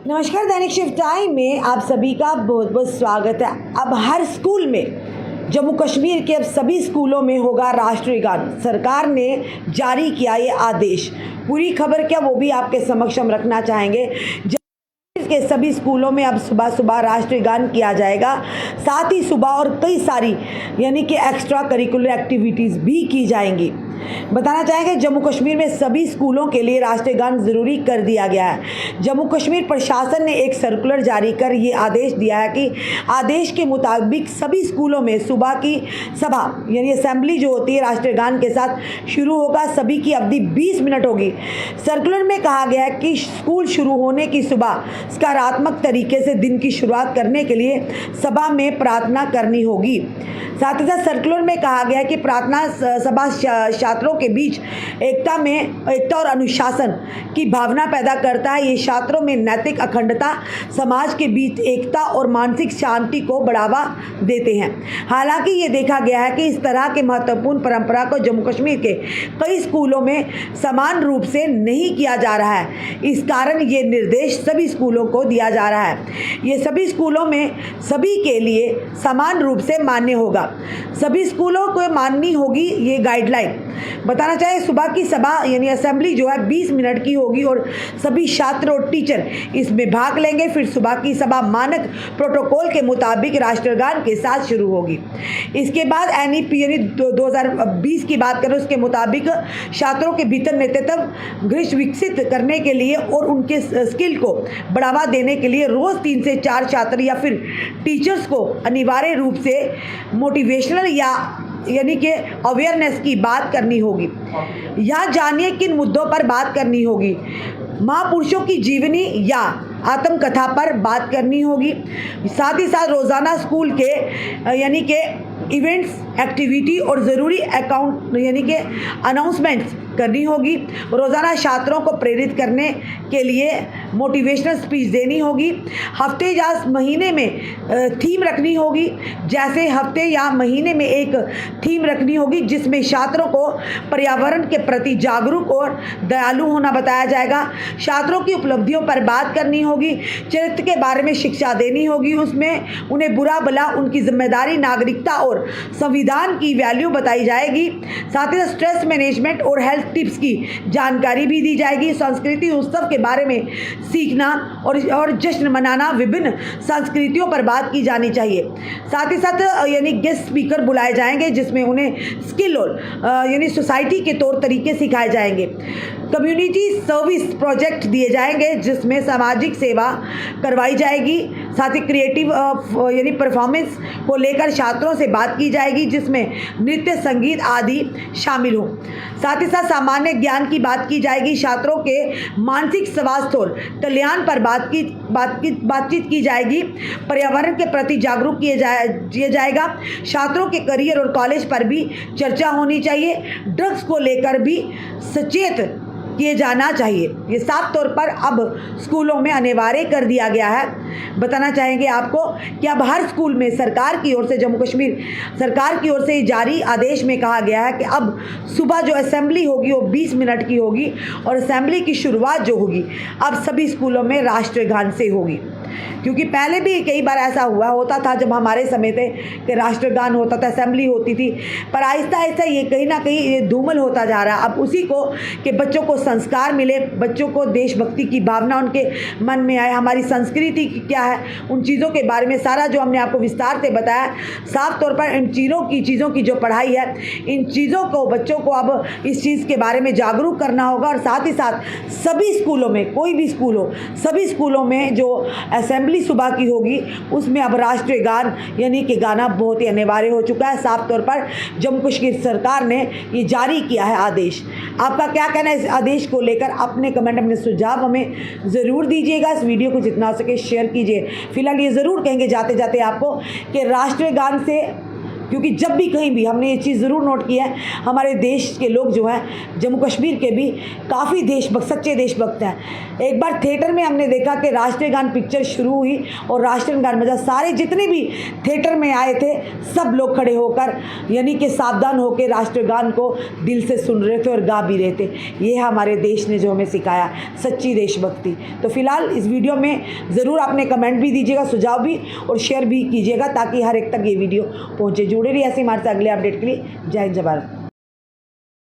नमस्कार, दैनिक shift time में आप सभी का बहुत बहुत स्वागत है। अब हर स्कूल में जम्मू कश्मीर के अब सभी स्कूलों में होगा राष्ट्रीय गान। सरकार ने जारी किया ये आदेश। पूरी खबर क्या वो भी आपके समक्ष हम रखना चाहेंगे। के सभी स्कूलों में अब सुबह सुबह राष्ट्रीय गान किया जाएगा। साथ ही सुबह और कई सारी यानी कि एक्स्ट्रा करिकुलर एक्टिविटीज़ भी की जाएंगी। बताना चाहेंगे जम्मू कश्मीर में सभी स्कूलों के लिए राष्ट्रीय गान ज़रूरी कर दिया गया है। जम्मू कश्मीर प्रशासन ने एक सर्कुलर जारी कर ये आदेश दिया है कि आदेश के मुताबिक सभी स्कूलों में सुबह की सभा यानी असेंबली जो होती है राष्ट्रीय गान के साथ शुरू होगा। सभी की अवधि 20 मिनट होगी। सर्कुलर में कहा गया है कि स्कूल शुरू होने की सुबह सकारात्मक तरीके से दिन की शुरुआत करने के लिए सभा में प्रार्थना करनी होगी। साथ ही साथ सर्कुलर में कहा गया है कि प्रार्थना सभा छात्रों के बीच एकता और अनुशासन की भावना पैदा करता है। ये छात्रों में नैतिक अखंडता, समाज के बीच एकता और मानसिक शांति को बढ़ावा देते हैं। हालांकि ये देखा गया है कि इस तरह के महत्वपूर्ण परंपरा को जम्मू कश्मीर के कई स्कूलों में समान रूप से नहीं किया जा रहा है। इस कारण ये निर्देश सभी स्कूलों को दिया जा रहा है। ये सभी स्कूलों में सभी के लिए समान रूप से मान्य होगा। सभी स्कूलों को माननी होगी ये गाइडलाइन। बताना चाहे सुबह की सभा यानी असेंबली जो है 20 मिनट की होगी और सभी छात्र और टीचर इसमें भाग लेंगे। फिर सुबह की सभा मानक प्रोटोकॉल के मुताबिक राष्ट्रीय गान के साथ शुरू होगी। इसके बाद एनईपी यानी 2020 की बात करें उसके मुताबिक छात्रों के भीतर नेतृत्व दृश्य विकसित करने के लिए और उनके स्किल को बढ़ावा देने के लिए रोज 3 से 4 छात्र या फिर टीचर्स को अनिवार्य रूप से मोटिवेशनल यानी कि अवेयरनेस की बात करनी होगी। यह जानिए किन मुद्दों पर बात करनी होगी। महापुरुषों की जीवनी या आत्मकथा पर बात करनी होगी। साथ ही साथ रोज़ाना स्कूल के यानी कि इवेंट्स, एक्टिविटी और ज़रूरी अकाउंट यानी कि अनाउंसमेंट्स करनी होगी। रोज़ाना छात्रों को प्रेरित करने के लिए मोटिवेशनल स्पीच देनी होगी। हफ्ते या महीने में थीम रखनी होगी। जैसे हफ्ते या महीने में एक थीम रखनी होगी जिसमें छात्रों को पर्यावरण के प्रति जागरूक और दयालु होना बताया जाएगा। छात्रों की उपलब्धियों पर बात करनी होगी। चरित्र के बारे में शिक्षा देनी होगी। उसमें उन्हें बुरा भला, उनकी जिम्मेदारी, नागरिकता और संविधान की वैल्यू बताई जाएगी। साथ ही स्ट्रेस मैनेजमेंट और हेल्थ टिप्स की जानकारी भी दी जाएगी। संस्कृति उत्सव के बारे में सीखना और जश्न मनाना, विभिन्न संस्कृतियों पर बात की जानी चाहिए। साथ ही साथ यानी गेस्ट स्पीकर बुलाए जाएंगे जिसमें उन्हें स्किल और यानी सोसाइटी के तौर तरीके सिखाए जाएंगे। कम्युनिटी सर्विस प्रोजेक्ट दिए जाएंगे जिसमें सामाजिक सेवा करवाई जाएगी। साथ ही क्रिएटिव यानी परफॉर्मेंस को लेकर छात्रों से बात की जाएगी जिसमें नृत्य, संगीत आदि शामिल हो। साथ ही साथ सामान्य ज्ञान की बात की जाएगी। छात्रों के मानसिक स्वास्थ्य और कल्याण पर बातचीत की जाएगी। पर्यावरण के प्रति जागरूक किया जाएगा। छात्रों के करियर और कॉलेज पर भी चर्चा होनी चाहिए। ड्रग्स को लेकर भी सचेत किए जाना चाहिए। ये साफ तौर पर अब स्कूलों में अनिवार्य कर दिया गया है। बताना चाहेंगे आपको कि अब हर स्कूल में सरकार की ओर से जम्मू कश्मीर सरकार की ओर से जारी आदेश में कहा गया है कि अब सुबह जो असेंबली होगी वो 20 मिनट की होगी और असेंबली की शुरुआत जो होगी अब सभी स्कूलों में राष्ट्रीय गान से होगी। क्योंकि पहले भी कई बार ऐसा होता था जब हमारे समय थे कि राष्ट्रीय गान होता था, असेंबली होती थी, पर आहिस्ता आहिस्ता ये कहीं ना कहीं ये धूमल होता जा रहा है। अब उसी को कि बच्चों को संस्कार मिले, बच्चों को देशभक्ति की भावना उनके मन में आए, हमारी संस्कृति क्या है, उन चीज़ों के बारे में सारा जो हमने आपको विस्तार से बताया। साफ तौर पर इन चीज़ों की जो पढ़ाई है, इन चीज़ों को बच्चों को अब इस चीज़ के बारे में जागरूक करना होगा। और साथ ही साथ सभी स्कूलों में, कोई भी स्कूल हो, सभी स्कूलों में जो असेंबली सुबह की होगी उसमें अब राष्ट्रीय गान यानी कि गाना बहुत ही अनिवार्य हो चुका है। साफ तौर पर जम्मू कश्मीर सरकार ने ये जारी किया है आदेश। आपका क्या कहना है इस आदेश को लेकर? अपने कमेंट, अपने सुझाव हमें ज़रूर दीजिएगा। इस वीडियो को जितना हो सके शेयर कीजिए। फिलहाल ये ज़रूर कहेंगे जाते जाते आपको कि राष्ट्रीय गान से क्योंकि जब भी कहीं भी हमने ये चीज़ ज़रूर नोट किया है, हमारे देश के लोग जो हैं जम्मू कश्मीर के भी काफ़ी देशभक्त, सच्चे देशभक्त हैं। एक बार थिएटर में हमने देखा कि राष्ट्रीय गान पिक्चर शुरू हुई और राष्ट्रीय गान बजा, सारे जितने भी थिएटर में आए थे सब लोग खड़े होकर यानी कि सावधान होकर राष्ट्रीय गान को दिल से सुन रहे थे और गा भी रहे थे। ये हमारे देश ने जो हमें सिखाया, सच्ची देशभक्ति। तो फिलहाल इस वीडियो में ज़रूर आपने कमेंट भी दीजिएगा, सुझाव भी और शेयर भी कीजिएगा ताकि हर एक तक ये वीडियो पहुँचे। जुड़े रहिए ऐसे हमारे से अगले अपडेट के लिए। जय हिंद, जय भारत।